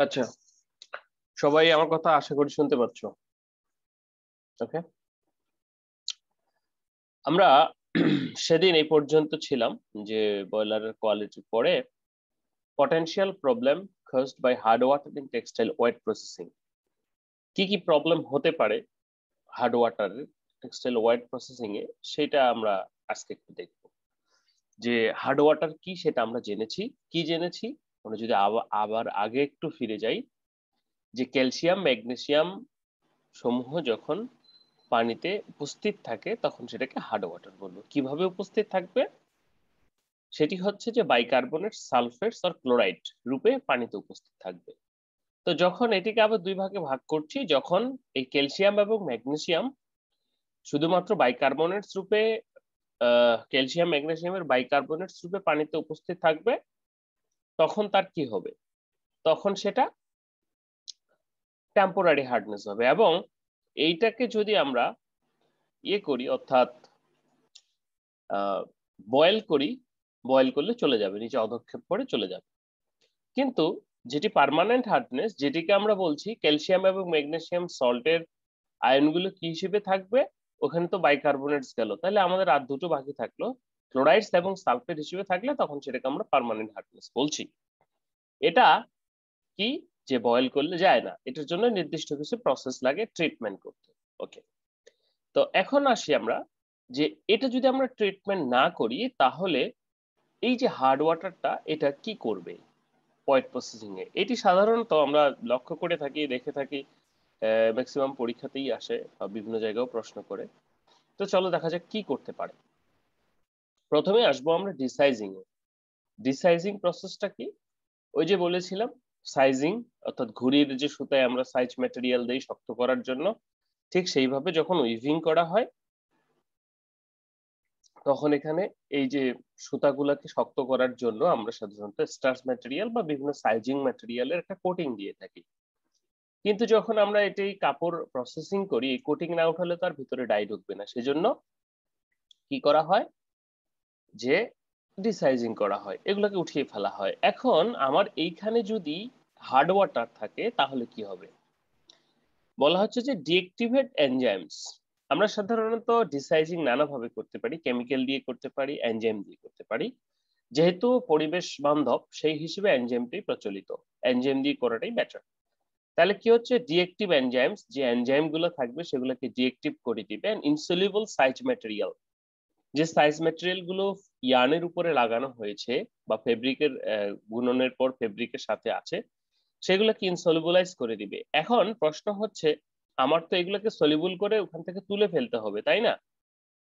আচ্ছা, সবাই আমার কথা আশা করি শুনতে পাচ্ছ। ওকে, আমরা সেদিন এই পর্যন্ত ছিলাম যে বয়লারের কোয়ালিটির পরে potential problem caused by hard water in textile wet processing. কি কি প্রবলেম হতে পারে হার্ড ওয়াটারের টেক্সটাইল ওয়েট প্রসেসিং এ, সেটা আমরা আজকে একটু দেখব। যে হার্ড ওয়াটার কি সেটা আমরা জেনেছি। কি জেনেছি? আমরা যদি আবার আগে একটু ফিরে যাই, যে ক্যালসিয়াম ম্যাগনেসিয়াম সমূহ যখন পানিতে উপস্থিত থাকে তখন সেটাকে হার্ড ওয়াটার বলবো। কিভাবে উপস্থিত থাকবে? সেটি হচ্ছে যে বাইকার্বনেট, সালফেটস আর ক্লোরাইড রূপে পানিতে উপস্থিত থাকবে। তো যখন এটিকে আবার দুই ভাগে ভাগ করছি, যখন এই ক্যালসিয়াম এবং ম্যাগনেসিয়াম শুধুমাত্র বাইকার্বনেটস রূপে, ক্যালসিয়াম ম্যাগনেসিয়ামের বাইকার্বনেটস রূপে পানিতে উপস্থিত থাকবে, তখন তার কি হবে? তখন সেটা টেম্পোরারি হার্ডনেস হবে। এবং এইটাকে যদি আমরা করি, অর্থাৎ বয়েল করি, বয়েল করলে চলে যাবে, নিচে অধঃক্ষেপ করে চলে যাবে। কিন্তু যেটি পার্মানেন্ট হার্ডনেস, যেটিকে আমরা বলছি ক্যালসিয়াম এবং ম্যাগনেসিয়াম সল্টের আয়নগুলো কি হিসেবে থাকবে, ওখানে তো বাইকার্বনেটস গেল, তাহলে আমাদের আর দুটো বাকি থাকলো, ক্লোরাইডস এবং সালফেট হিসেবে থাকলে তখন সেটাকে আমরা পার্মানেন্ট হার্ডনেস বলছি। এটা কি যে বয়েল করলে যায় না, এটার জন্য নির্দিষ্ট কিছু প্রসেস লাগে ট্রিটমেন্ট করতে। ওকে, তো এখন আসি আমরা যে এটা যদি আমরা ট্রিটমেন্ট না করি তাহলে এই যে হার্ড ওয়াটারটা এটা কি করবে ওয়েট প্রসেসিং এ। এটি সাধারণত আমরা লক্ষ্য করে থাকি, দেখে থাকি, ম্যাক্সিমাম পরীক্ষাতেই আসে, বিভিন্ন জায়গায়ও প্রশ্ন করে। তো চলো দেখা যাক কি করতে পারে। প্রথমে আসবো আমরা ডিসাইজিং এ। ডিসাইজিং প্রসেসটা কি? ওই যে বলেছিলাম সাইজিং, অর্থাৎ ঘুড়ির যে সুতায় আমরা সাইজ ম্যাটেরিয়াল দেই শক্ত করার জন্য, ঠিক সেইভাবে যখন উইভিং করা হয় তখন এখানে এই যে সুতাগুলাকে শক্ত করার জন্য আমরা সাধারণত স্টার্চ ম্যাটেরিয়াল বা বিভিন্ন সাইজিং ম্যাটেরিয়ালের একটা কোটিং দিয়ে থাকি। কিন্তু যখন আমরা এটি কাপড় প্রসেসিং করি, এই কোটিং না উঠালে তার ভিতরে ডাই ঢুকবে না, সেজন্য কি করা হয় যে ডিসাইজিং করা হয়, এগুলোকে উঠিয়ে ফেলা হয়। এখন আমার এইখানে যদি হার্ড ওয়াটার থাকে তাহলে কি হবে? বলা হচ্ছে যে ডিঅ্যাক্টিভেট এনজাইমস। আমরা সাধারণত ডিসাইজিং নানাভাবে করতে পারি, কেমিক্যাল দিয়ে করতে পারি, এনজাইম দিয়ে করতে পারি। যেহেতু পরিবেশ বান্ধব সেই হিসেবে এনজাইমটি প্রচলিত, এনজাইম দিয়ে করাটাই বেটার। তাহলে কি হচ্ছে, ডিঅ্যাক্টিভ এনজাইমস, যে এনজাইম গুলো থাকবে সেগুলোকে ডিঅ্যাক্টিভ করে দিবে। ইনসলিউবল সাইজ ম্যাটেরিয়াল, যে সাইজ ম্যাটেরিয়াল গুলো ইয়ার্নের উপরে লাগানো হয়েছে বা ফেব্রিকের বুননের পর ফেব্রিকের সাথে আছে, সেগুলোকে ইনসলিবলাইজ করে দিবে। এখন প্রশ্ন হচ্ছে, আমার তো এগুলোকে সলিবল করে ওখান থেকে তুলে ফেলতে হবে, তাই না?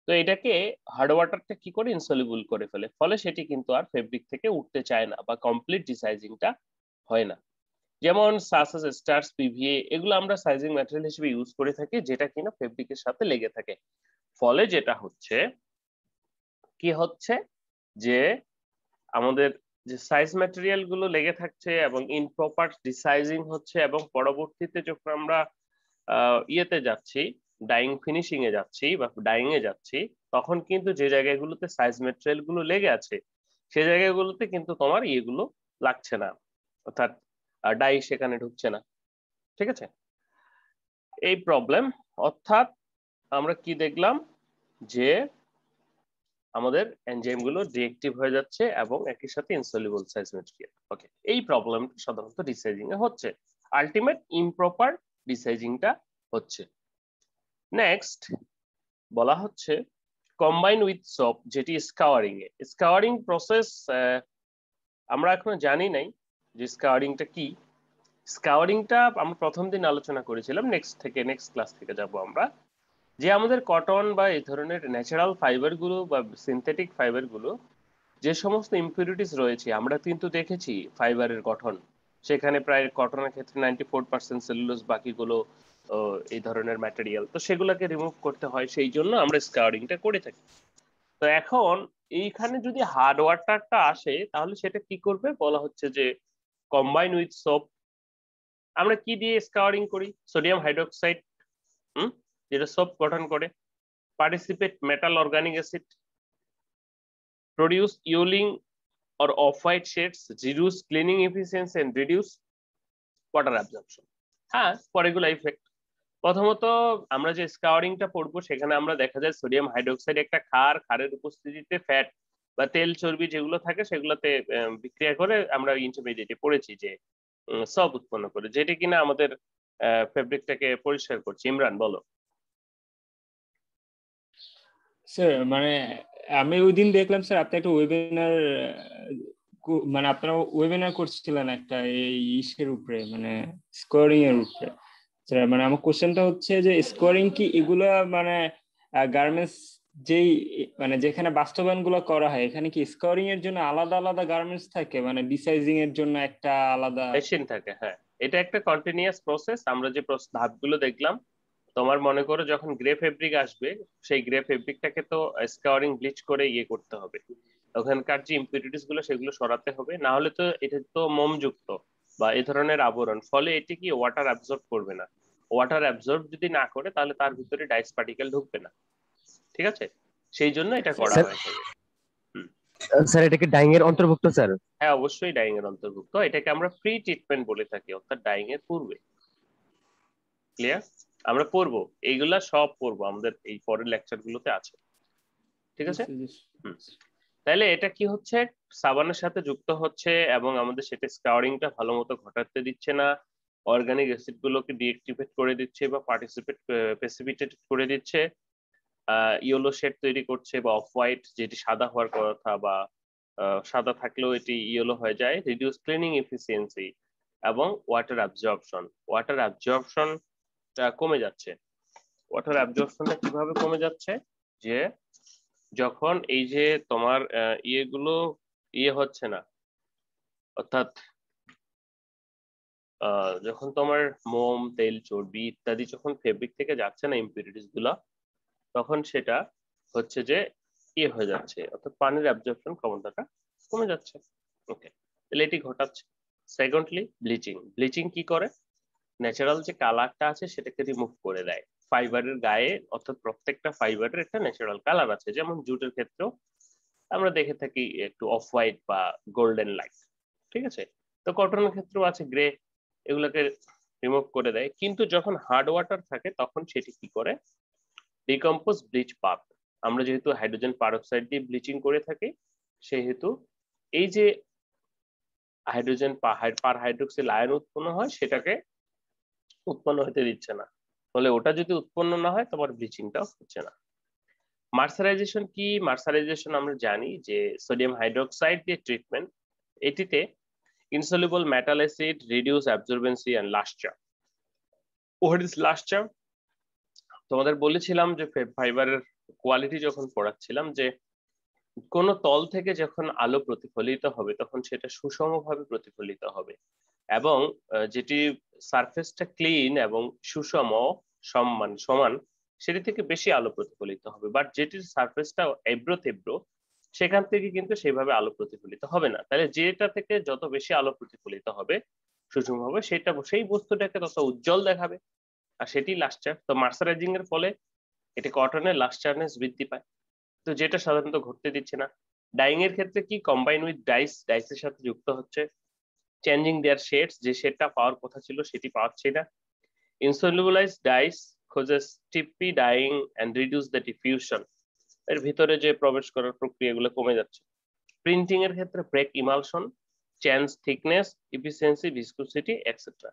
তো এটাকে হার্ড ওয়াটারটা কি করে ইনসলিবল করে ফেলে, ফলে সেটি কিন্তু আর ফেব্রিক থেকে উঠতে চায় না বা কমপ্লিট ডিসাইজিংটা হয় না। যেমন সাসেস, স্টার্স, পিভিএ, এগুলো আমরা সাইজিং ম্যাটেরিয়াল হিসেবে ইউজ করে থাকি, যেটা কিনা ফেব্রিকের সাথে লেগে থাকে। ফলে যেটা হচ্ছে, কি হচ্ছে যে আমাদের যে সাইজ ম্যাটেরিয়াল গুলো লেগে থাকছে এবং ইনপ্রপার ডিসাইজিং হচ্ছে, এবং পরবর্তীতে যখন আমরা ইয়েতে যাচ্ছি, ডাইং ফিনিশিং এ যাচ্ছি বা ডাইং এ যাচ্ছি, তখন কিন্তু যে জায়গাগুলোতে সাইজ ম্যাটেরিয়াল গুলো লেগে আছে সেই জায়গাগুলোতে কিন্তু তোমার ইয়েগুলো লাগছে না, অর্থাৎ ডাই সেখানে ঢুকছে না। ঠিক আছে, এই প্রবলেম। অর্থাৎ আমরা কি দেখলাম, যে আমাদের এনজাইম গুলো ডিঅ্যাক্টিভ হয়ে যাচ্ছে এবং একই সাথে ইনসলিবল সাইজ ম্যাটেরিয়াল। ওকে, এই প্রবলেমটা সাধারণত ডিসাইজিং এ হচ্ছে, আলটিমেট ইমপ্রপার ডিসাইজিংটা হচ্ছে। নেক্সট বলা হচ্ছে কম্বাইন উইথ সোপ, যেটি স্কাওয়ারিং এ। স্কাওয়ারিং প্রসেস আমরা এখনো জানি নাই যে স্কাওয়ারিংটা কি। স্কাওয়ারিংটা আমরা প্রথম দিন আলোচনা করেছিলাম, নেক্সট ক্লাস থেকে যাব আমরা, যে আমাদের কটন বা এই ধরনের ন্যাচারাল ফাইবার গুলো বা সিনথেটিক ফাইবার গুলো, যে সমস্ত ইম্পিউরিটিস রয়েছে, আমরা কিন্তু দেখেছি ফাইবারের গঠন, সেখানে প্রায় কটনের ক্ষেত্রে 94% সেলুলোজ, বাকিগুলো এই ধরনের ম্যাটেরিয়াল, তো সেগুলোকে রিমুভ করতে হয়, সেই জন্য আমরা স্কাওয়ারিংটা করে থাকি। তো এখন এইখানে যদি হার্ড ওয়াটারটা আসে তাহলে সেটা কি করবে, বলা হচ্ছে যে কম্বাইন উইথ সোপ। আমরা কি দিয়ে স্কাওয়ারিং করি? সোডিয়াম হাইড্রোক্সাইড, যেটা সোপ গঠন করে। Participate metal organic acid, produce yellowing or off-white shades, reduce cleaning efficiency and reduce water absorption. হ্যাঁ, পরেগুলো ইফেক্ট। প্রথমত আমরা যে স্কাউরিংটা পড়বো সেখানে আমরা দেখা যায় সোডিয়াম হাইড্রোক্সাইড একটা ক্ষার, ক্ষারের উপস্থিতিতে ফ্যাট বা তেল চর্বি যেগুলো থাকে সেগুলোতে বিক্রিয়া করে আমরা ইন্টারমিডিয়েটে পড়েছি যে সব উৎপন্ন করে, যেটা কিনা আমাদের ফেব্রিকটাকে পরিষ্কার করছে। ইমরান বলো। স্যার মানে আমি ওই দিন দেখলাম স্যার আপনি একটা ওয়েবিনার, মানে আপনারা ওয়েবিনার করছিলেন একটা এই ইসের উপরে, মানে স্কোরিং এর উপরে। স্যার মানে আমার কোশ্চেনটা হচ্ছে যে স্কোরিং কি এগুলা মানে গার্মেন্টস যেই মানে যেখানে বাস্তবায়ন গুলো করা হয় এখানে কি স্কোরিং এর জন্য আলাদা আলাদা গার্মেন্টস থাকে, মানে ডিসাইজিং এর জন্য একটা আলাদা মেশিন থাকে? হ্যাঁ, এটা একটা কন্টিনিউয়াস প্রসেস। আমরা যে ধাপগুলো দেখলাম, তোমার মনে করো যখন গ্রে ফেব্রিক আসবে, সেই গ্রে ফেব্রিকটাকে তো স্কাউরিং ব্লিচ করে ইয়ে করতে হবে, ওখানকার যে ইম্পিউরিটিস গুলো সেগুলো সরাতে হবে, না হলে তো এটা তো মোমযুক্ত বা এই ধরনের আবরণ, ফলে এটি কি ওয়াটার অ্যাবজর্ব করবে না। ওয়াটার অ্যাবজর্ব যদি না করে তাহলে তার ভিতরে ডাইস পার্টিকেল ঢুকবে না। ঠিক আছে, সেই জন্য এটা করা স্যার হয়ে থাকে। স্যার এটা কি ডাইং এর অন্তর্ভুক্ত স্যার? হ্যাঁ, অবশ্যই ডাইং এর অন্তর্ভুক্ত। এটাকে আমরা প্রি ট্রিটমেন্ট বলে থাকি, অর্থাৎ ডাইং এর পূর্বে। ক্লিয়ার? আমরা পড়বো, এইগুলা সব পড়বো আমাদের এই পরের লেকচার গুলোতে আছে। ঠিক আছে। তাহলে এটা কি হচ্ছে, সাবানের সাথে যুক্ত হচ্ছে এবং আমাদের সেটা স্কাউরিংটা ভালো মতো ঘটাতে দিচ্ছে না, অর্গানিক অ্যাসিড গুলোকে ডিঅ্যাক্টিভেট করে দিচ্ছে বা প্রেসিপিটেট করে দিচ্ছে, ইয়েলো শেড তৈরি করছে বা অফ হোয়াইট, যেটি সাদা হওয়ার কথা, বা সাদা থাকলেও এটি ইয়েলো হয়ে যায়। রিডিউস ক্লিনিং এফিসিয়েন্সি এবং ওয়াটার অ্যাবজর্পশন। ওয়াটার অ্যাবজর্পশনটা কমে যাচ্ছে। ওয়াটার অ্যাবজর্পশনটা কিভাবে কমে যাচ্ছে, যে যখন এই যে তোমার ইয়েগুলো ইয়ে হচ্ছে না, অর্থাৎ যখন তোমার মোম, তেল, চর্বি ইত্যাদি যখন ফেব্রিক থেকে যাচ্ছে না ইম্পিউরিটিস গুলা, তখন সেটা হচ্ছে যে ইয়ে হয়ে যাচ্ছে, অর্থাৎ পানির অ্যাবজর্পশন ক্ষমতাটা কমে যাচ্ছে। ওকে, তাহলে এটি ঘটাচ্ছে। Secondly bleaching. ব্লিচিং কি করে, ন্যাচারাল যে কালারটা আছে সেটাকে রিমুভ করে দেয় ফাইবারের গায়ে, অর্থাৎ প্রত্যেকটা ফাইবারের একটা ন্যাচারাল কালার আছে, যেমন জুটের ক্ষেত্রেও আমরা দেখে থাকি একটু অফ হোয়াইট বা গোল্ডেন লাইট। ঠিক আছে, তো কটনের ক্ষেত্রেও আছে গ্রে, এগুলোকে রিমুভ করে দেয়। কিন্তু যখন হার্ড ওয়াটার থাকে তখন সেটি কি করে, ডিকম্পোজ ব্লিচ পাথ। আমরা যেহেতু হাইড্রোজেন পারঅক্সাইড দিয়ে ব্লিচিং করে থাকি, সেহেতু এই যে হাইড্রোজেন পার হাইড্রোক্সিল আয়ন উৎপন্ন হয় সেটাকে উৎপন্ন হতে দিচ্ছে না, ফলে ওটা যদি উৎপন্ন না হয় তোমার ব্লিচিংটাও হচ্ছে না। মার্সারাইজেশন কি, মার্সারাইজেশন আমরা জানি যে সোডিয়াম হাইড্রোক্সাইড দিয়ে ট্রিটমেন্ট। এটিতে insoluble metal acid, reduce absorbency and lustre. What is lustre? তোমাদের বলেছিলাম যে ফাইবারের কোয়ালিটি যখন পড়াচ্ছিলাম, যে কোন তল থেকে যখন আলো প্রতিফলিত হবে তখন সেটা সুষমভাবে প্রতিফলিত হবে, এবং যেটি সারফেসটা ক্লিন এবং সুষম সমান সেটি থেকে বেশি আলো প্রতিফলিত হবে। বাট যেটির সারফেসটা এবড়ো তেব্রো সেখান থেকে কিন্তু সেভাবে আলো প্রতিফলিত হবে না। তাহলে যেটা থেকে যত বেশি আলো প্রতিফলিত হবে সুষম হবে, সেটা সেই বস্তুটাকে তত উজ্জ্বল দেখাবে, আর সেটি লাস্টার। তো মার্সারাইজিং এর ফলে এটি কটনের লাস্টারনেস বৃদ্ধি পায়, তো যেটা সাধারণত ঘটতে দিচ্ছে না। ডাইং এর ক্ষেত্রে কি, কম্বাইন উইথ ডাইসের সাথে যুক্ত হচ্ছে, চেঞ্জিং দেয়ার শেডস, যে শেডটা পাওয়ার কথা ছিল সেটি পাচ্ছে না। ইনসলিবলাইজড dice causes stiffy dyeing and reduce the diffusion, এর ভিতরে যে প্রবেশ করার প্রক্রিয়াগুলো কমে যাচ্ছে। প্রিন্টিং এর ক্ষেত্রে break emulsion, change thickness, efficiency, viscosity etcetera.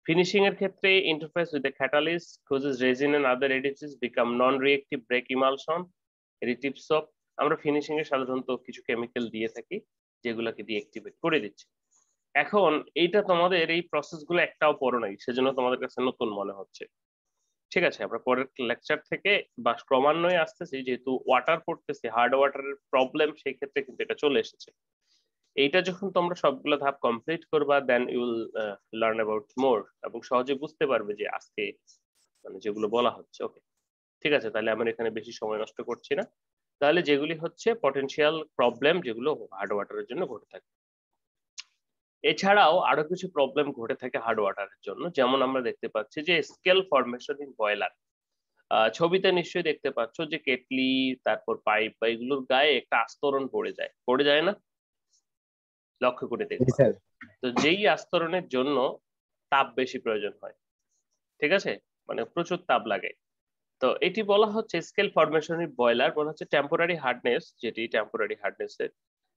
Finishing এর ক্ষেত্রে interface with the catalyst causes resin and other additives become non-reactive break emulsion, additive soap। আমরা ফিনিশিং এ সাধারণত কিছু কেমিক্যাল দিয়ে থাকি যেগুলোকে ডিঅ্যাক্টিভেট করে দিচ্ছে। এখন এইটা তোমাদের এই প্রসেস গুলো একটাও পড়ো নাই, সেজন্য তোমাদের কাছে নতুন মনে হচ্ছে। ঠিক আছে, আমরা পরের লেকচার থেকে বা ক্রমান্বয়ে আসতেছি, যেহেতু ওয়াটার পড়তেছি, হার্ড ওয়াটারের প্রবলেম, সেই ক্ষেত্রে কিন্তু এটা চলে এসেছে। এইটা যখন তোমরা সবগুলো ধাপ কমপ্লিট করবা, then you will learn about more, এবং সহজে বুঝতে পারবে যে আজকে মানে যেগুলো বলা হচ্ছে। ওকে, ঠিক আছে, তাহলে আমরা এখানে বেশি সময় নষ্ট করছি না। তাহলে যেগুলি হচ্ছে পটেনশিয়াল প্রবলেম যেগুলো হার্ড ওয়াটারের জন্য ঘটে থাকে। এছাড়াও আরো কিছু প্রবলেম ঘটে থাকে হার্ড ওয়াটারের জন্য, যেমন আমরা দেখতে পাচ্ছি যে স্কেল ফরমেশন ইন বয়লার। ছবিতে নিশ্চয়ই দেখতে পাচ্ছ যে কেটলি, তারপর পাইপ বা এগুলোর গায়ে একটা আস্তরণ পড়ে যায় না? লক্ষ্য করে দেখবে। তো যেই আস্তরণের জন্য তাপ বেশি প্রয়োজন হয়, ঠিক আছে, মানে প্রচুর তাপ লাগে। তো এটি বলা হচ্ছে স্কেল ফরমেশন বয়লার, বলা হচ্ছে টেম্পোরারি হার্ডনেস, যেটি temporary hardness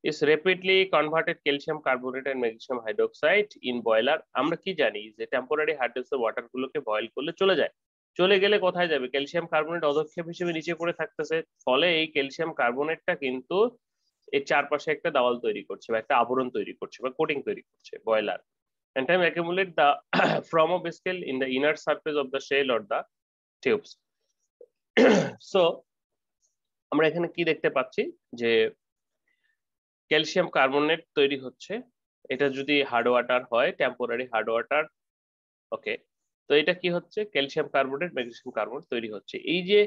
is rapidly converted calcium carbonate and magnesium hydroxide in boiler। আমরা কি জানি যে টেম্পোরারি হার্ডনেসের ওয়াটার গুলোকে বয়েল করলে চলে যায়, চলে গেলে কোথায় যাবে, ক্যালসিয়াম কার্বনেট অধক্ষেপ হিসেবে নিচে পড়ে থাকতেছে, ফলে এই ক্যালসিয়াম কার্বনেটটা কিন্তু এর চারপাশে একটা দেওয়াল তৈরি করছে বা একটা আবরণ তৈরি করছে বা কোটিং তৈরি করছে boiler, and time accumulate the from of scale in the inner surface of the shell or the tubes। So আমরা এখানে কি দেখতে পাচ্ছি যে ক্যালসিয়াম কার্বনেট তৈরি হচ্ছে, এটা যদি হার্ড ওয়াটার হয়, টেম্পোরারি হার্ড ওয়াটার, ওকে, তো এটা কি হচ্ছে, ক্যালসিয়াম কার্বনেট ম্যাগনেসিয়াম কার্বনেট তৈরি হচ্ছে। এই যে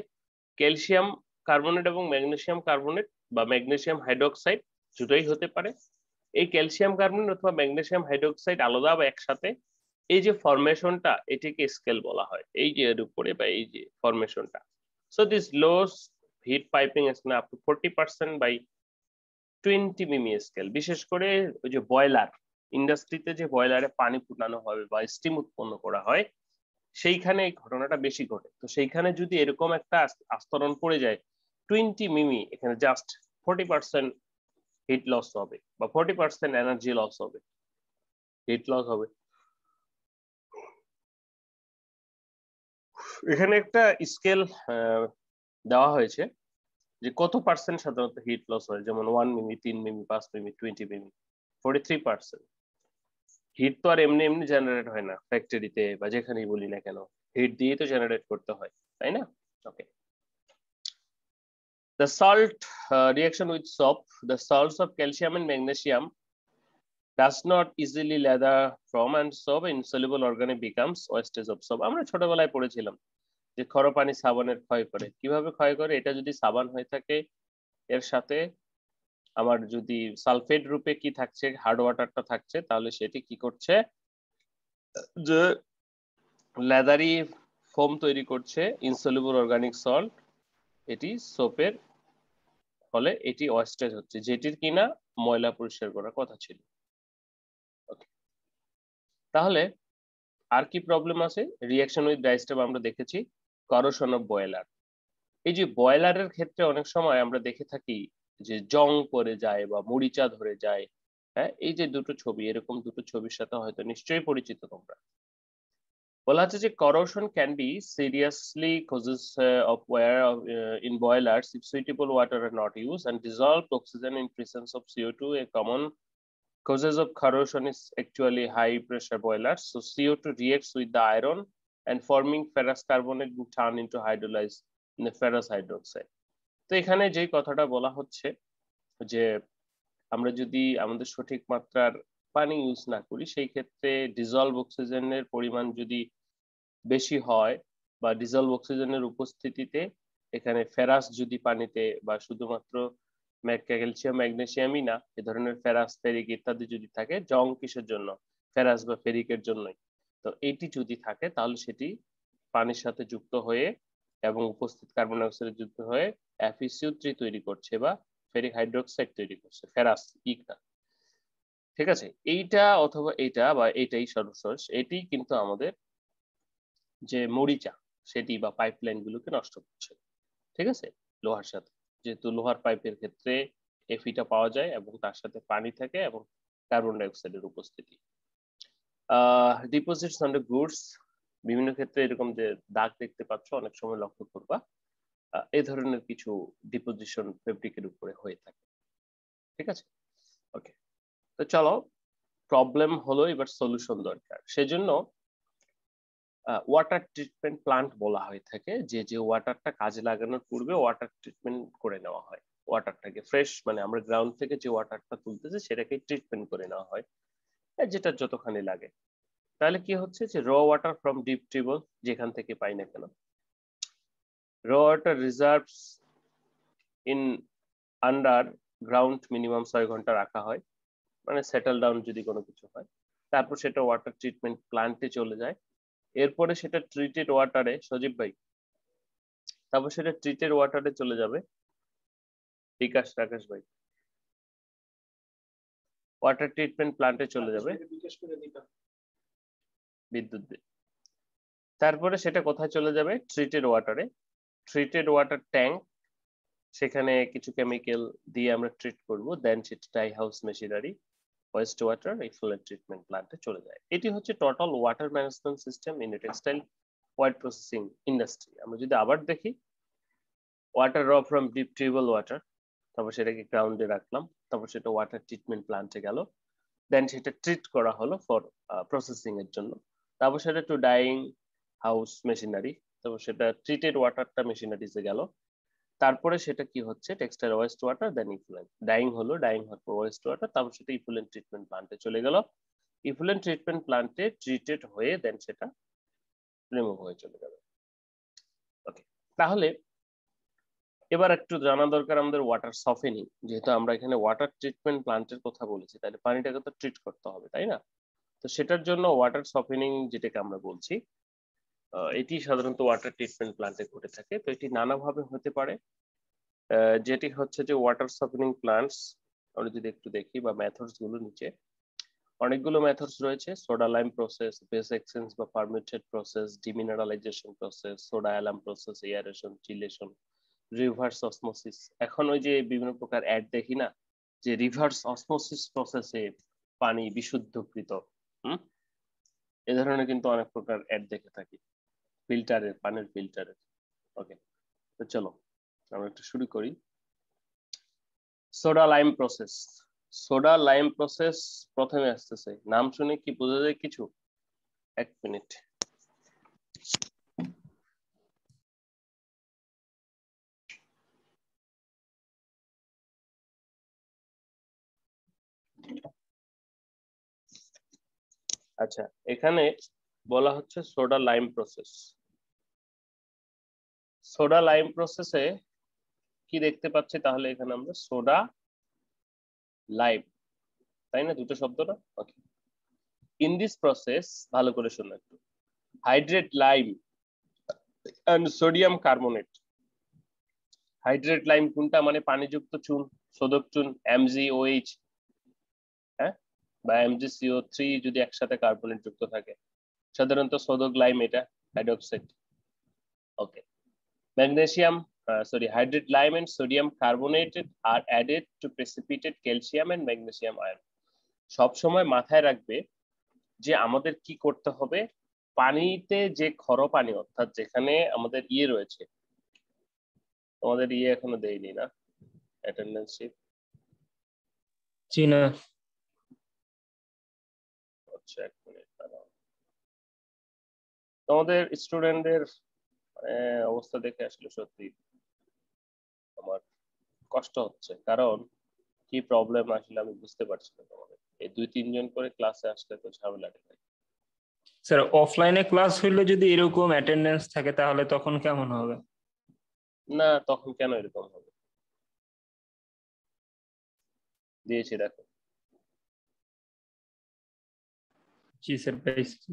ক্যালসিয়াম কার্বনেট এবং ম্যাগনেসিয়াম কার্বনেট বা ম্যাগনেসিয়াম হাইড্রোক্সাইড দুটোই হতে পারে। এই ক্যালসিয়াম কার্বনেট অথবা ম্যাগনেসিয়াম হাইড্রোক্সাইড আলাদা বা একসাথে, এই যে ফরমেশনটা এটিকে স্কেল বলা হয়, এই যে এর উপরে বা এই যে ফরমেশনটা। So this loss heat piping is up to 40% by 20 মিমি স্কেল। বিশেষ করে ওই যে বয়লার ইন্ডাস্ট্রিতে যে বয়লারে পানি ফুটানো হবে বা স্টিম উৎপন্ন করা হয়, সেইখানে এই ঘটনাটা বেশি ঘটে। তো সেইখানে যদি এরকম একটা আস্তরণ পড়ে যায় 20 মিমি, এখানে জাস্ট 40% হিট লস হবে বা 40% এনার্জি লস হবে, হিট লস হবে। এখানে একটা স্কেল দেওয়া হয়েছে যে কত পার্সেন্ট সাধারণত হিট লস হয়, যেমন 1 মিমি, 3 মিমি, 5 মিমি, 20 মিমি, 43%। হিট তো আর এমনি এমনি জেনারেট হয় না ফ্যাক্টরিতে বা যেখানেই বলি না কেন, হিট দিয়ে তো জেনারেট করতে হয়, তাই না? ওকে, the salt reaction with soap, the salts of calcium and magnesium does not easily lather from and soap insoluble organic becomes wastage of soap। আমরা ছোটবেলায় পড়েছিলাম যে খর পানি সাবানের ক্ষয় করে, কিভাবে ক্ষয় করে, এটা যদি সাবান হয়ে থাকে এর সাথে আমার যদি সালফেট রূপে কি থাকছে, হার্ড ওয়াটারটা থাকছে, তাহলে সেটি কি করছে, যে লেদারি ফোম তৈরি করছে, ইনসলিবল অর্গানিক সল্ট, এটি সোপের ফলে এটি ওয়েস্টেজ হচ্ছে, যেটির কিনা ময়লা পরিষ্কার করার কথা ছিল। তাহলে আর কি প্রবলেম আছে, রিঅ্যাকশন উইথ ড্রাই স্ট্যাব আমরা দেখেছি, করোশন অফ বয়লার। এই যে বয়লারের ক্ষেত্রে অনেক সময় আমরা দেখে থাকি যে জং পড়ে যায় বা মরিচা ধরে যায়, হ্যাঁ, এই যে দুটো ছবি, এরকম দুটো ছবির সাথে হয়তো নিশ্চয়ই পরিচিত তোমরা। বলা হচ্ছে যে corrosion can be seriously causes of wear in boilers if suitable water are not used and dissolved oxygen in presence of CO2। A common causes of corrosion is actually high pressure boilers, so CO2 reacts with the iron and forming ferrous carbonate and turn into hydrolyzed in the ferrous hydroxide। তো এখানে যেই কথাটা বলা হচ্ছে যে আমরা যদি আমাদের সঠিক মাত্রার পানি ইউজ না করি, সেই ক্ষেত্রে ডিজলভ অক্সিজেনের পরিমাণ যদি বেশি হয় বা ডিজলভ অক্সিজেনের উপস্থিতিতে এখানে ফেরাস যদি পানিতে বা শুধুমাত্র ক্যালসিয়াম ম্যাগনেসিয়ামই না, এ ধরনের ফেরাস ফেরিক ইত্যাদি যদি থাকে, জং কিসের জন্য, ফেরাস বা ফেরিকের জন্যই। তো এটি যদি থাকে তাহলে সেটি পানির সাথে যুক্ত হয়ে এবং উপস্থিত কার্বন ডাই অক্সাইডে যুক্ত হয়ে FeCO3 তৈরি করছে বা ফেরিক হাইড্রোক্সাইড তৈরি করছে, ফেরাস ইটা, ঠিক আছে। এইটা অথবা এইটা বা এইটাই সর্বশেষ, এটি কিন্তু আমাদের যে মরিচা সেটি বা পাইপলাইন গুলোকে নষ্ট করছে, ঠিক আছে, লোহার সাথে, যেহেতু লোহার পাইপের ক্ষেত্রে এফিটা পাওয়া যায় এবং তার সাথে পানি থাকে এবং কার্বন ডাই অক্সাইডের উপস্থিতি। ডিপোজিটস অন দ্য গুডস, বিভিন্ন ক্ষেত্রে এরকম যে দাগ দেখতে পাচ্ছ, অনেক সময় লক্ষ্য করবা এই ধরনের কিছু ডিপোজিশন ফেব্রিকের উপরে হয়ে থাকে, ঠিক আছে। ওকে, তো চলো, প্রবলেম হলো, এবার সলিউশন দরকার। সেজন্য ওয়াটার ট্রিটমেন্ট প্লান্ট বলা হয়ে থাকে, যে যে ওয়াটারটা কাজে লাগানোর পূর্বে ওয়াটার ট্রিটমেন্ট করে নেওয়া হয়, ওয়াটারটাকে ফ্রেশ, মানে আমরা গ্রাউন্ড থেকে যে ওয়াটারটা তুলতেছি সেটাকে ট্রিটমেন্ট করে নেওয়া হয়, যেটা যতখানি লাগে। তাহলে কি হচ্ছে যে র ওয়াটার ফ্রম ডিপ টিউবওয়েল, যেখান থেকে পাই না কেন, র water reserves in under ground minimum 6 ঘন্টা রাখা হয়, মানে সেটেল ডাউন যদি কোনো কিছু হয়, তারপর সেটা ওয়াটার ট্রিটমেন্ট প্লান্টে চলে যায়, এরপরে সেটা ট্রিটেড ওয়াটারে, সজীব ভাই, তারপর সেটা ট্রিটেড ওয়াটারে চলে যাবে, বিকাশ রাকেশ ভাই, ওয়াটার ট্রিটমেন্ট প্ল্যান্টে চলে যাবে বিদ্যুৎ বিল। তারপরে সেটা কোথায় চলে যাবে? ট্রিটেড ওয়াটারে। ট্রিটেড ওয়াটার ট্যাঙ্ক, সেখানে কিছু কেমিক্যাল দিয়ে আমরা ট্রিট করব, দেন সেটা dye house machinery, waste water effluent treatment প্ল্যান্টে চলে যায়। এটি হচ্ছে total water management system in textile wet processing industry. আমরা যদি আবার দেখি, ওয়াটার র ফ্রম ডিপ টিউবওয়েল ওয়াটার, তারপর সেটাকে গ্রাউন্ডে রাখলাম, তারপর সেটা ওয়াটার ট্রিটমেন্ট প্ল্যান্টে গেল, দেন সেটা ট্রিট করা হলো ফর প্রসেসিং এর জন্য, তারপর সেটা টু ডাইং হাউস মেশিনারি, তারপর সেটা ট্রিটেড ওয়াটারটা মেশিনারিজে গেল, তারপরে সেটা কি হচ্ছে টেক্সটাইল ওয়েস্ট ওয়াটার, দেন ইফ্লুয়েন্ট ডাইং হলো, ডাইং হওয়ার পর ওয়েস্ট ওয়াটার, তারপর সেটা ইফ্লুয়েন্ট ট্রিটমেন্ট প্ল্যান্টে চলে গেল, ইফ্লুয়েন্ট ট্রিটমেন্ট প্ল্যান্টে ট্রিটেড হয়ে দেন সেটা রিমুভ হয়ে চলে যাবে। ওকে, তাহলে এবার একটু জানা দরকার আমাদের ওয়াটার সফেনিং। যেহেতু আমরা এখানে ওয়াটার ট্রিটমেন্ট প্ল্যান্টের কথা বলেছি, তাহলে পানিটাকে তো ট্রিট করতে হবে, তাই না? তো সেটার জন্য ওয়াটার সফেনিং যেটাকে আমরা বলছি, এটি সাধারণত ওয়াটার ট্রিটমেন্ট প্ল্যান্টে ঘটে থাকে। তো এটি নানাভাবে হতে পারে। যেটি হচ্ছে যে ওয়াটার সফেনিং প্ল্যান্টস, আমরা যদি একটু দেখি বা মেথডস গুলো, নিচে অনেকগুলো মেথডস রয়েছে। Soda lime process, base exchange বা permutit process, demineralization process, soda alum process, aeration, chelation, reverse osmosis. এখন ওই যে বিভিন্ন প্রকার অ্যাড দেখি না, যে রিভার্স অসমোসিস প্রসেসে পানি বিশুদ্ধকৃত, এ ধরনের কিন্তু অনেক প্রকার অ্যাড দেখে থাকি ফিল্টারের, পানির ফিল্টারের। ওকে, তো চলো আমরা একটু শুরু করি। Soda lime process. Soda lime process প্রথমে আসতেছে, নাম শুনে কি বোঝা যায় কিছু? এক মিনিট। আচ্ছা, এখানে বলা হচ্ছে soda lime process. Soda lime প্রসেসে কি দেখতে পাচ্ছি তাহলে? এখানে আমরা সোডা লাইম, তাই না? দুটো শব্দ না? ওকে, ইন দিস প্রসেস, ভালো করে শোনো একটু, hydrate lime and sodium carbonate. Hydrate lime কোনটা? মানে পানিযুক্ত চুন, শোধক চুন, MgOH, হ্যাঁ, বা MgCO3 যদি একসাথে কার্বনেট যুক্ত থাকে, সাধারণত শোধক লাইম এটা hydroxide. Okay, magnesium, hydrate lime and sodium carbonated are added to precipitate calcium and magnesium ion. সব সময় মাথায় রাখবে যে আমাদের কি করতে হবে, পানিতে যে ক্ষর পানি, অর্থাৎ যেখানে আমাদের ইয়ে রয়েছে, আমাদের ইয়ে এখনো দেয়নি না অ্যাটেন্ডেন্স শিট? জি না। আচ্ছা, এক মিনিট দাঁড়াও। তোমাদের স্টুডেন্টদের অবস্থা দেখে আসলে সত্যি আমার কষ্ট হচ্ছে, কারণ কি প্রবলেম আসলে আমি বুঝতে পারছি না। তোমাদের এই 2-3 জন করে ক্লাসে আসলে তো ঝামেলা নেই। স্যার, অফলাইনে ক্লাস হইলে যদি এরকম অ্যাটেন্ডেন্স থাকে তাহলে তখন কেমন হবে? না, তখন কেন এরকম হবে? দিয়েছি, দেখো। জি স্যার, পাইছি।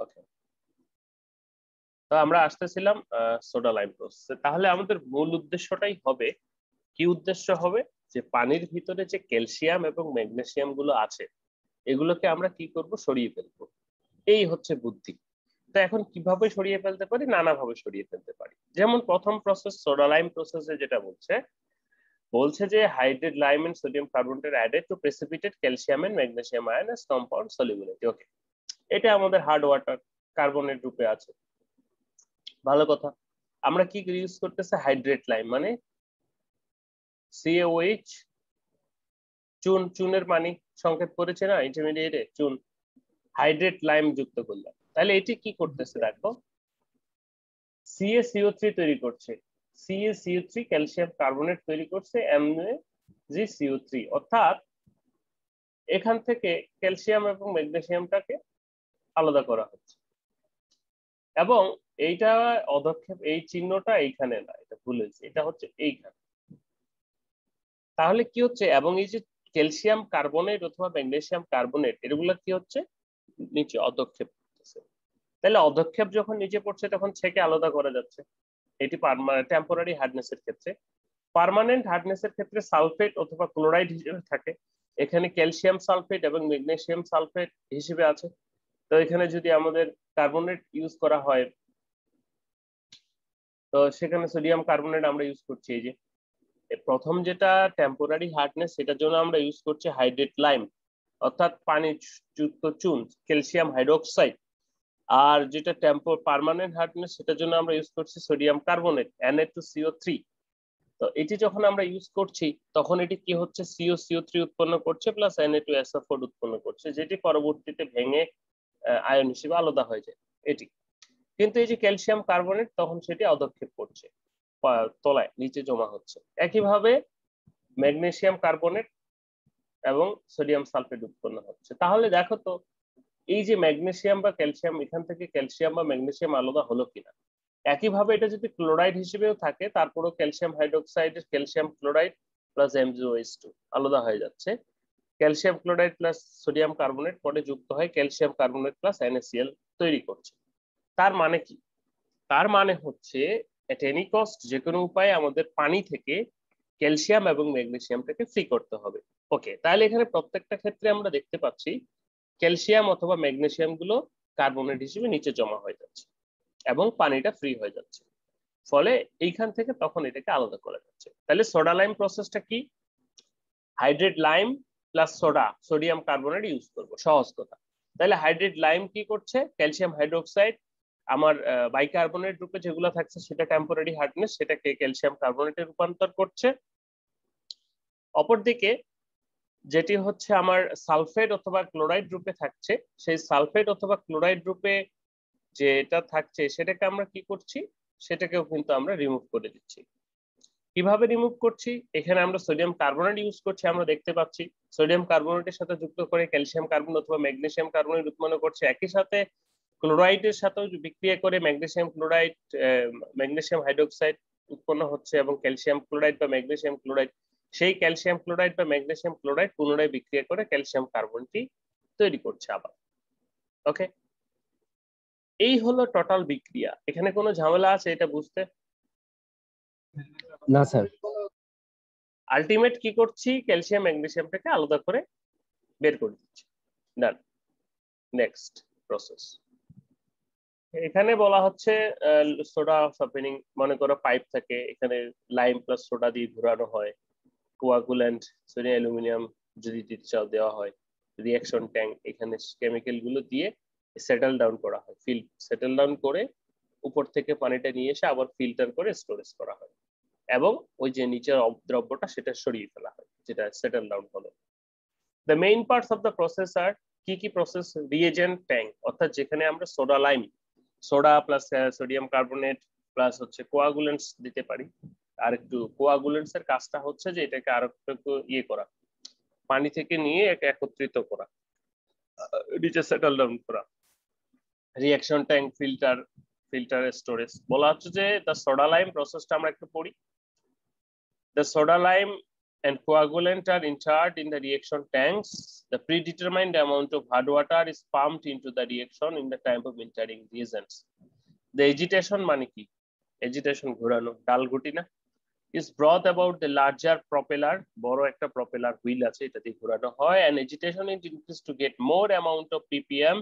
ওকে, তো আমরা আসতেছিলাম সোডা লাইম প্রসেসে। তাহলে আমাদের মূল উদ্দেশ্যটাই হবে, কি উদ্দেশ্য হবে, যে পানির ভিতরে যে ক্যালসিয়াম এবং ম্যাগনেসিয়াম গুলো আছে, এগুলোকে আমরা কি করব? সরিয়ে ফেলবো। এই হচ্ছে বুদ্ধি। তো এখন কিভাবে সরিয়ে ফেলতে পারি? নানাভাবে সরিয়ে ফেলতে পারি। যেমন প্রথম প্রসেস সোডা লাইম প্রসেসে যেটা বলছে যে hydrate lime and sodium carbonate added to precipitate calcium and magnesium ion as compound solubility. Okay, এটা আমাদের হার্ড ওয়াটার কার্বনেট রূপে আছে, ভালো কথা। আমরা কি ইউজ করতেছে? হাইড্রেট লাইম, মানে CaOH, চুন, চুনের পানি সংকেত করেছে না ইন্টারমিডিয়েটে, চুন, হাইড্রেট লাইম যুক্ত করলাম। তাহলে এটি কি করতেছে দেখো, CaCO3 তৈরি করছে, CaCO3 ক্যালসিয়াম কার্বনেট তৈরি করছে, MgCO3, অর্থাৎ এখান থেকে ক্যালসিয়াম এবং ম্যাগনেসিয়ামটাকে আলাদা করা হচ্ছে। এবং এইটা অদক্ষেপ, এই চিহ্নটা এইখানে না, এটা ভুল হয়েছে, এটা হচ্ছে এইখানে। তাহলে কি হচ্ছে, এবং এই যে ক্যালসিয়াম কার্বনেট অথবা ম্যাগনেসিয়াম কার্বনেট, এগুলো কি হচ্ছে? নিচে অদক্ষেপ করতেছে। তাহলে অদক্ষেপ যখন নিচে পড়ছে তখন ছেকে আলাদা করা যাচ্ছে। এটি টেম্পোরারি হার্ডনেসের ক্ষেত্রে। পার্মানেন্ট হার্ডনেসের ক্ষেত্রে সালফেট অথবা ক্লোরাইড হিসেবে থাকে, এখানে ক্যালসিয়াম সালফেট এবং ম্যাগনেসিয়াম সালফেট হিসেবে আছে। তো এখানে যদি আমাদের কার্বনেট ইউজ করা হয়, তো সেখানে সোডিয়াম কার্বনেট আমরা ইউজ করছি। এই যে প্রথম যেটা টেম্পোরারি হার্ডনেস, সেটার জন্য আমরা ইউজ করছি হাইড্রেট লাইম, অর্থাৎ পানি যুক্ত চুন, ক্যালসিয়াম হাইড্রোক্সাইড। আর যেটা পার্মানেন্ট হার্ডনেস, সেটার জন্য আমরা ইউজ করছি সোডিয়াম কার্বনেট, Na2CO3। তো এটি যখন আমরা ইউজ করছি তখন এটি কি হচ্ছে, COCO3 উৎপন্ন করছে প্লাস Na2SO4 উৎপন্ন করছে, যেটি পরবর্তীতে ভেঙে আয়ন হিসেবে আলাদা হয়ে যায় এটি। কিন্তু এই যে ক্যালসিয়াম কার্বনেট, তখন সেটি অধক্ষেপ করছে, তলায় নিচে জমা হচ্ছে। একইভাবে ম্যাগনেসিয়াম কার্বনেট এবং সোডিয়াম সালফেট উৎপন্ন হচ্ছে। তাহলে দেখো তো, এই যে ম্যাগনেসিয়াম বা ক্যালসিয়াম, এখান থেকে ক্যালসিয়াম বা ম্যাগনেসিয়াম আলাদা হলো কিনা। একইভাবে এটা যদি ক্লোরাইড হিসেবেও থাকে, তারপরেও ক্যালসিয়াম হাইড্রোক্সাইডের ক্যালসিয়াম ক্লোরাইড প্লাস MgOH2 আলাদা হয়ে যাচ্ছে। Calcium chloride plus sodium carbonate পরে যুক্ত হয় ক্যালসিয়াম কার্বনেট প্লাস NaCl তৈরি করছে। তার মানে কি? তার মানে হচ্ছে এট এনি কস্ট, যে কোনো উপায়ে আমাদের পানি থেকে ক্যালসিয়াম এবং ম্যাগনেসিয়ামটাকে ফ্রি করতে হবে। ওকে, তাহলে এখানে প্রত্যেকটা ক্ষেত্রে আমরা দেখতে পাচ্ছি ক্যালসিয়াম অথবা ম্যাগনেসিয়াম গুলো কার্বনেট হিসেবে নিচে জমা হয়ে যাচ্ছে এবং পানিটা ফ্রি হয়ে যাচ্ছে। ফলে এইখান থেকে তখন এটাকে আলাদা করা যাচ্ছে। তাহলে সোডা লাইম প্রসেসটা কি? Hydrate lime plus soda, sodium carbonate use করব, সহজ কথা। তাহলে হাইড্রেট লাইম কি করছে, ক্যালসিয়াম হাইড্রোক্সাইড আমার বাইকার্বনেট রূপে যেগুলো থাকছে সেটা টেম্পোরারি হার্ডনেস, সেটাকে ক্যালসিয়াম কার্বনেটে রূপান্তর করছে। অপরদিকে যেটি হচ্ছে আমার সালফেট অথবা ক্লোরাইড রূপে থাকছে, সেই সালফেট অথবা ক্লোরাইড রূপে যেটা থাকছে সেটাকে আমরা কি করছি, সেটাকেও কিন্তু আমরা রিমুভ করে দিচ্ছি। কিভাবে রিমুভ করছি? এখানে আমরা সোডিয়াম কার্বনেট ইউজ করছি, আমরা দেখতে পাচ্ছি সোডিয়াম কার্বনেটের সাথে যুক্ত করে ক্যালসিয়াম কার্বন অথবা ম্যাগনেসিয়াম কার্বনেট উৎপন্ন করছে। একই সাথে ক্লোরাইডের সাথেও বিক্রিয়া করে ম্যাগনেসিয়াম ক্লোরাইড, ম্যাগনেসিয়াম হাইড্রোক্সাইড উৎপন্ন হচ্ছে এবং ক্যালসিয়াম ক্লোরাইড বা ম্যাগনেসিয়াম ক্লোরাইড, সেই ক্যালসিয়াম ক্লোরাইড বা ম্যাগনেসিয়াম ক্লোরাইড পুনরায় বিক্রিয়া করে ক্যালসিয়াম কার্বনটি তৈরি করছে আবার। ওকে, এই হলো টোটাল বিক্রিয়া। এখানে কোনো ঝামেলা আছে এটা বুঝতে? না স্যার। আলটিমেট কি করছি, ক্যালসিয়াম ম্যাগনেসিয়ামটাকে আলাদা করে বের করে দিচ্ছি। ডান। নেক্সট প্রসেস, এখানে বলা হচ্ছে সোডা সাপেনিং। মনে করো পাইপ থাকে, এখানে লাইম প্লাস সোডা দিয়ে ঘোরানো হয়, কোয়াগুল্যান্ট সোডিয়াম অ্যালুমিনিয়াম যদি দিতে চাও দেওয়া হয়, রিঅ্যাকশন ট্যাঙ্ক, এখানে কেমিক্যাল গুলো দিয়ে সেটেল ডাউন করা হয়, সেটেল ডাউন করে উপর থেকে পানিটা নিয়ে এসে আবার ফিল্টার করে স্টোরেজ করা হয় এবং ওই যে নিচের দ্রব্যটা সেটা সরিয়ে ফেলা হয়, যেটা সেটেল ডাউন হলো। The main parts of the process আর কি কি প্রসেস? রিএজেন্ট ট্যাঙ্ক, অর্থাৎ যেখানে আমরা soda lime, soda plus sodium carbonate plus হচ্ছে কোয়াগুলেন্টস দিতে পারি। আর একটু কোয়াগুলেন্টস এর কাজটা হচ্ছে যে এটাকে আরো একটু ইয়ে করা, পানি থেকে নিয়ে একে একত্রিত করা, নিচে সেটেল ডাউন করা। Reaction tank, filter storage. বলা হচ্ছে যে দ্য সোডা লাইম প্রসেসটা আমরা একটু পড়ি। The soda lime and coagulant are interred in the reaction tanks. The predetermined amount of hard water is pumped into the reaction in the time of entering reagents. The agitation মানে কি? Agitation ঘোরানো, ডাল ঘুটি না, is brought about the larger propeller, বড় একটা propeller wheel আছে, এটা দিয়ে ঘোরানো হয়, and agitation is increased to get more amount of ppm.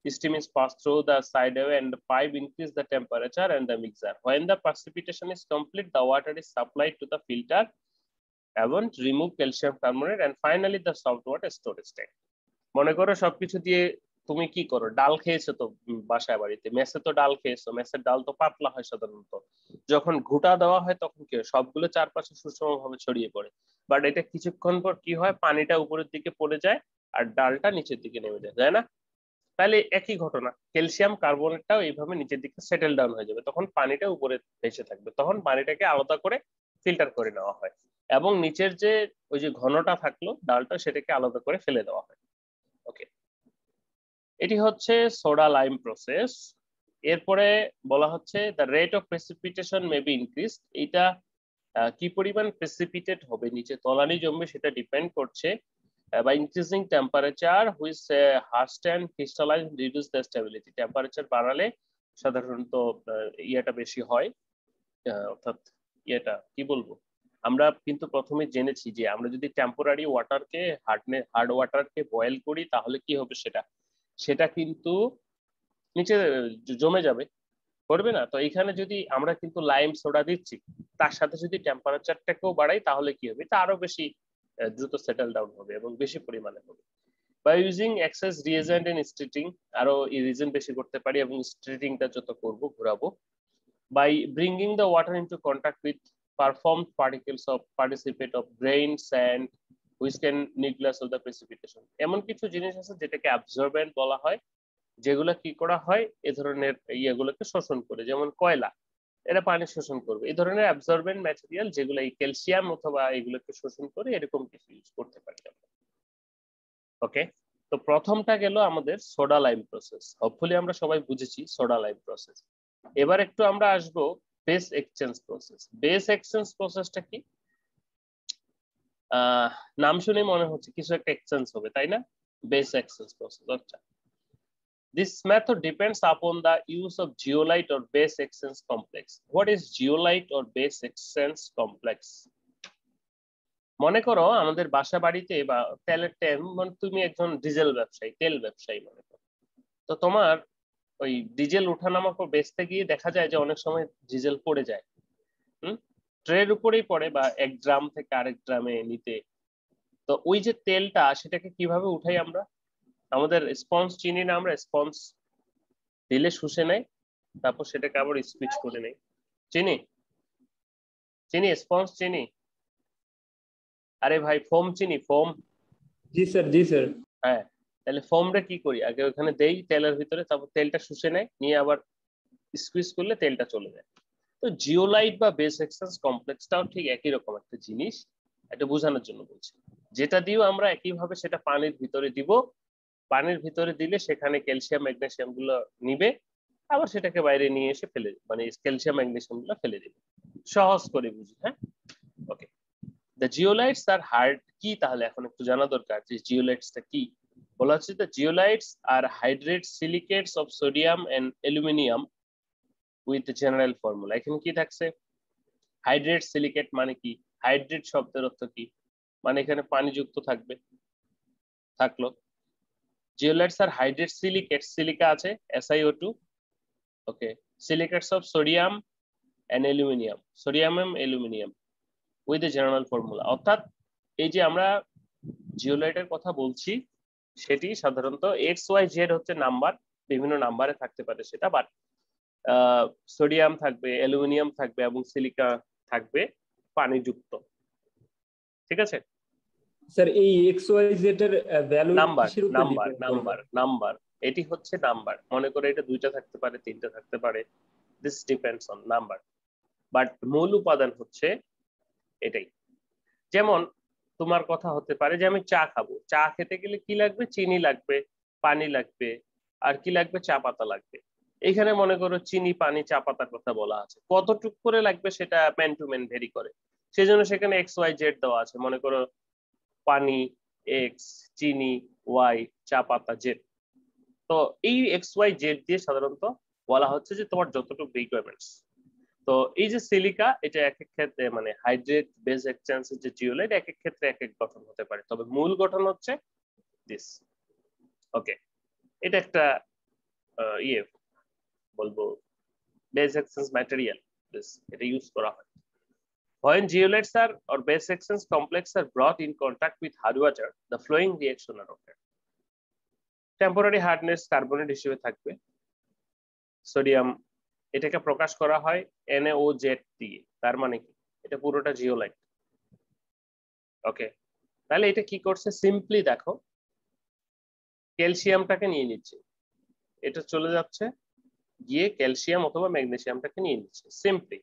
Steam is passed through the sideway and the pipe increase the temperature and the mixer. When the precipitation is complete, the water is supplied to the filter and remove calcium carbonate and finally the salt water storage tank. মনে করো সবকিছু দিয়ে তুমি কি করো, ডাল খেয়েছো তো বাসায় বাড়িতে, মেসে তো ডাল খেয়েছো, মেসের ডাল তো পাতলা হয় সাধারণত, যখন ঘুটা দেওয়া হয় তখন কি হয়, সবগুলো চারপাশে সুষমভাবে ছড়িয়ে পড়ে। বাট এটা কিছুক্ষণ পর কি হয়, পানিটা উপরের দিকে পড়ে যায় আর ডালটা নিচের দিকে নেমে যায়, তাই না? তাহলে একই ঘটনা, ক্যালসিয়াম কার্বনেটটাও এইভাবে নিচের দিকে সেটেল ডাউন হয়ে যাবে, তখন পানিটা উপরে ভেসে থাকবে, তখন পানিটাকে আলাদা করে ফিল্টার করে নেওয়া হয় এবং নিচের যে ওই যে ঘনটা থাকলো ডালটা, সেটাকে আলাদা করে ফেলে দেওয়া হয়। ওকে, এটি হচ্ছে সোডা লাইম প্রসেস। এরপরে বলা হচ্ছে the rate of precipitation may be increase. এটা কি পরিমাণ প্রেসিপিটেট হবে, নিচে তলানি জমবে, সেটা ডিপেন্ড করছে by increasing temperature which harst and crystalline reduce the stability. Temperature বাড়ালে সাধারণত ইয়েটা বেশি হয়, অর্থাৎ ইয়েটা কি বলবো, আমরা কিন্তু প্রথমে জেনেছি যে আমরা যদি টেম্পোরারি ওয়াটারকে হার্ড ওয়াটারকে বয়েল করি তাহলে কি হবে, সেটা কিন্তু নিচে জমে যাবে, করবে না। তো এখানে যদি আমরা কিন্তু লাইম সোডা দিচ্ছি, তার সাথে যদি টেম্পারেচারটাকেও বাড়াই তাহলে কি হবে, এটা আরো বেশি দ্রুত সেটেল ডাউন হবে এবং বেশি পরিমাণে হবে। By using excess reagent in treating, আরো রিএজেন্ট বেশি করতে পারি এবং স্ট্রিটিংটা যত করব ঘোরাবো। By bringing the water into contact with performed particles of participate of grain, sand, which can nucleus of the precipitation. এমন কিছু জিনিস আছে যেটাকে অ্যাবজর্বেন্ট বলা হয়, যেগুলো কি করা হয় এই ধরনের ইয়েগুলোকে শোষণ করে, যেমন কয়লা, এরা পানি শোষণ করবে। এই ধরনের অ্যাবজর্বেন্ট ম্যাটেরিয়াল যেগুলো এই ক্যালসিয়াম অথবা এগুলোকে শোষণ করে, এরকম কিছু ইউজ করতে পারি আমরা। ওকে, তো প্রথমটা গেল আমাদের সোডা লাইম প্রসেস। হোপফুলি আমরা সবাই বুঝেছি সোডা লাইম প্রসেস। এবার একটু আমরা আসবো base exchange process. Base exchange প্রসেসটা কি? নাম শুনে মনে হচ্ছে কিছু একটা এক্সচেঞ্জ হবে, তাই না? Base exchange process. আচ্ছা, this method depends upon the use of zeolite or base exchange complex. What is zeolite or base exchange complex? মনে করো আমাদের বাসা বাড়িতে বা তেলের তুমি একজন ডিজেল ব্যবসায়ী, তেল ব্যবসায়ী মনে করো, তো তোমার ওই ডিজেল ওঠানামা করে বেচতে গিয়ে দেখা যায় যে অনেক সময় ডিজেল পড়ে যায়, ট্রের উপরেই পড়ে বা এক ড্রাম থেকে আরেক ড্রামে নিতে। তো ওই যে তেলটা, সেটাকে কিভাবে উঠাই আমরা? আমাদের স্পঞ্জ চিনি না আমরা? স্পঞ্জ দিলে শুষে নেয়, তারপর সেটাকে আবার স্কুইজ করে নেয়। চিনি চিনি স্পঞ্জ চিনি, আরে ভাই ফোম চিনি, ফোম। জি স্যার, জি স্যার। হ্যাঁ, তাহলে ফোমটা কি করি, আগে ওখানে দেই তেলের ভিতরে, তারপর তেলটা শুষে নেয়, নিয়ে আবার স্কুইজ করলে তেলটা চলে যায়। তো জিওলাইট বা বেস এক্সচেঞ্জ কমপ্লেক্সটাও ঠিক একই রকম একটা জিনিস, এটা বোঝানোর জন্য বলছি। যেটা দিয়েও আমরা একইভাবে সেটা পানির ভিতরে দিব, পানির ভিতরে দিলে সেখানে ক্যালসিয়াম ম্যাগনেসিয়াম গুলো নিবে, আবার সেটাকে বাইরে নিয়ে এসে ফেলে, মানে ক্যালসিয়াম ম্যাগনেসিয়াম গুলো ফেলে দিবে। সহজ করে বুঝি, হ্যাঁ? ওকে, দ্য জিওলাইটস আর হার্ড কি, তাহলে এখন একটু জানা দরকার যে জিওলাইটসটা কি। বলা হচ্ছে the zeolites are hydrate silicates of sodium and aluminium with general formula. এখানে কি থাকছে? হাইড্রেট সিলিকেট মানে কি? হাইড্রেট শব্দের অর্থ কি? মানে এখানে পানি যুক্ত থাকবে, থাকলো। Zeolites are hydrate silicate, silica আছে SiO2, okay, silicates of sodium and aluminium, sodium and aluminium with a general formula. অর্থাৎ এই যে আমরা জিওলাইটের কথা বলছি, সেটি সাধারণত XYZ হচ্ছে নাম্বার, বিভিন্ন নাম্বারে থাকতে পারে সেটা, বাট সোডিয়াম থাকবে, অ্যালুমিনিয়াম থাকবে এবং সিলিকা থাকবে পানিযুক্ত। ঠিক আছে স্যার, এই XYZ এর ভ্যালু নাম্বার কিসের উপর নাম্বার ডিপেন্ড করবে? নাম্বার নাম্বার এটি হচ্ছে নাম্বার। মনে করে এটা দুইটা থাকতে পারে, তিনটা থাকতে পারে, this depends on number, but মূল উপাদান হচ্ছে এটাই। যেমন তোমার কথা হতে পারে যে আমি চা খাবো, চা খেতে গেলে কি লাগবে? চিনি লাগবে, পানি লাগবে, আর কি লাগবে? চা পাতা লাগবে। এখানে মনে করো চিনি, পানি, চা পাতার কথা বলা আছে, কতটুক করে লাগবে সেটা ম্যান টু ম্যান ভেরি করে, সেজন্য সেখানে XYZ দেওয়া আছে। মনে করো পানি X, চিনি Y, চা পাতা Z। তো এই XYZ দিয়ে সাধারণত বলা হচ্ছে যে তোমার যতটুকু রিকোয়ারমেন্টস। তো এই যে সিলিকা, এটা এক এক ক্ষেত্রে মানে হাইড্রেট বেস এক্সচেঞ্জের যে জিওলাইট এক এক ক্ষেত্রে এক এক গঠন হতে পারে, তবে মূল গঠন হচ্ছে দিস। ওকে, এটা একটা ইয়ে বলবো বেস এক্সচেঞ্জ ম্যাটেরিয়াল, দিস এটা ইউজ করা হয়। When zeolites are or base exchange complex are brought in contact with hard water, the flowing reaction are occurred. Temporary hardness carbonate হিসেবে থাকবে সোডিয়াম, এটাকে প্রকাশ করা হয় NaOZ দিয়ে। তার মানে কি? এটা পুরোটা জিওলাইট। ওকে, তাহলে এটা কি করছে? সিম্পলি দেখো, ক্যালসিয়ামটাকে নিয়ে নিচ্ছে, এটা চলে যাচ্ছে গিয়ে ক্যালসিয়াম অথবা ম্যাগনেসিয়ামটাকে নিয়ে নিচ্ছে সিম্পলি,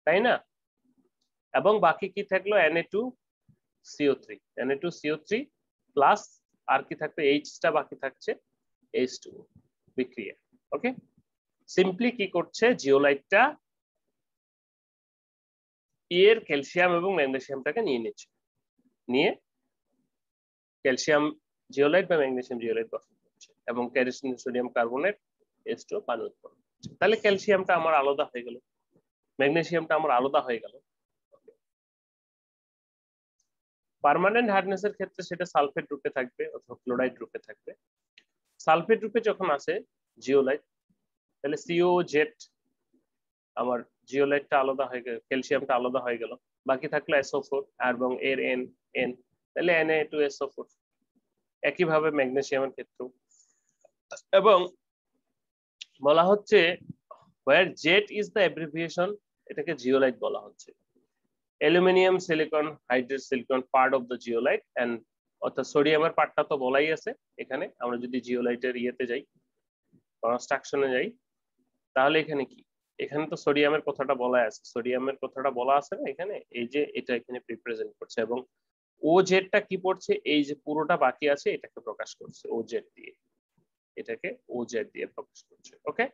তাই না? এবং বাকি কি থাকলো? Na2CO3 প্লাস আর কি থাকবে? Hটা বাকি থাকছে, H2O বিক্রিয়া। ওকে, সিম্পলি কি করছে? জিওলাইটটা এর ক্যালসিয়াম এবং ম্যাগনেসিয়ামটাকে নিয়ে নিচ্ছে, নিয়ে ক্যালসিয়াম জিওলাইট বা ম্যাগনেসিয়াম জিওলাইট গঠন করছে এবং ক্যালসিয়াম সোডিয়াম কার্বনেট H2O পানি উৎপন্ন করছে। তাহলে ক্যালসিয়ামটা আমার আলাদা হয়ে গেল, ম্যাগনেসিয়ামটা আমার আলাদা হয়ে গেল। পার্মানেন্ট হার্ডনেসের ক্ষেত্রে সেটা সালফেট রূপে থাকবে অথবা ক্লোরাইড রূপে থাকবে। সালফেট রূপে যখন আসে জিওলাইট, তাহলে সিও জেড, আমার জিওলাইটটা আলাদা হয়ে গেল, ক্যালসিয়ামটা আলাদা হয়ে গেল, বাকি থাকলো SO4 এবং এর এন এন, তাহলে Na2SO4। একইভাবে ম্যাগনেসিয়ামের ক্ষেত্রেও, এবং বলা হচ্ছে where jet is the abbreviation, এটাকে জিওলাইট বলা হচ্ছে। Aluminium silicon hydrate silicon part of the zeolite, and অর্থাৎ সোডিয়ামের পার্টটা তো বলাই আছে এখানে। আমরা যদি জিওলাইটের ইয়েতে যাই, কনস্ট্রাকশনে যাই, তাহলে এখানে কি, এখানে তো সোডিয়ামের কথাটা বলা আছে, সোডিয়ামের কথাটা বলা আছে না এখানে, এই যে এটা এখানে রিপ্রেজেন্ট করছে, এবং ও জেডটা কি পড়ছে, এই যে পুরোটা বাকি আছে এটাকে প্রকাশ করছে ও জেড দিয়ে, এটাকে ও জেড দিয়ে প্রকাশ করছে। ওকে,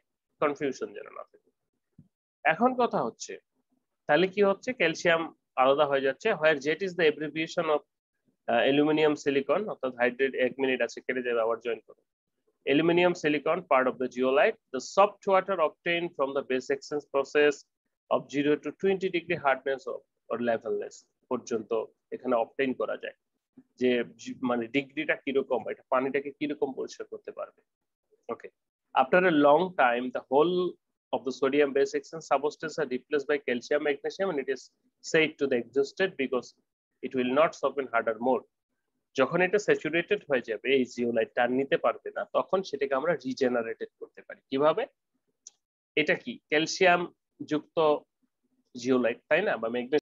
কনফিউশন যেন না থাকে। এখন কথা হচ্ছে তাহলে কি হচ্ছে, ক্যালসিয়াম আলাদা হয়ে যাচ্ছে, where Z is the abbreviation of aluminium silicon, অর্থাৎ হাইড্রেট, 1 মিনিট আছে কেটে যাবে, আবার জয়েন করো। Aluminium silicon part of the zeolite, the soft water obtained from the base exchange process of 0 to 20 degree hardness or levelness পর্যন্ত এখানে obtain করা যায়, যে মানে ডিগ্রিটা কিরকম, এটা পানিটাকে কিরকম পরিষ্কার করতে পারবে। ওকে, after a long time the whole of the sodium base exchange substances are replaced by calcium magnesium, and it is said to the exhausted because it will not soften harder more. যখন এটা saturated হয়ে যাবে, এই জিওলাইটটা আর নিতে পারবে না, তখন সেটাকে আমরা রিজেনারেটেড করতে পারি। কিভাবে? এটা কি ক্যালসিয়াম যুক্ত জিওলাইট, তাই না, বা ম্যাগনেসিয়াম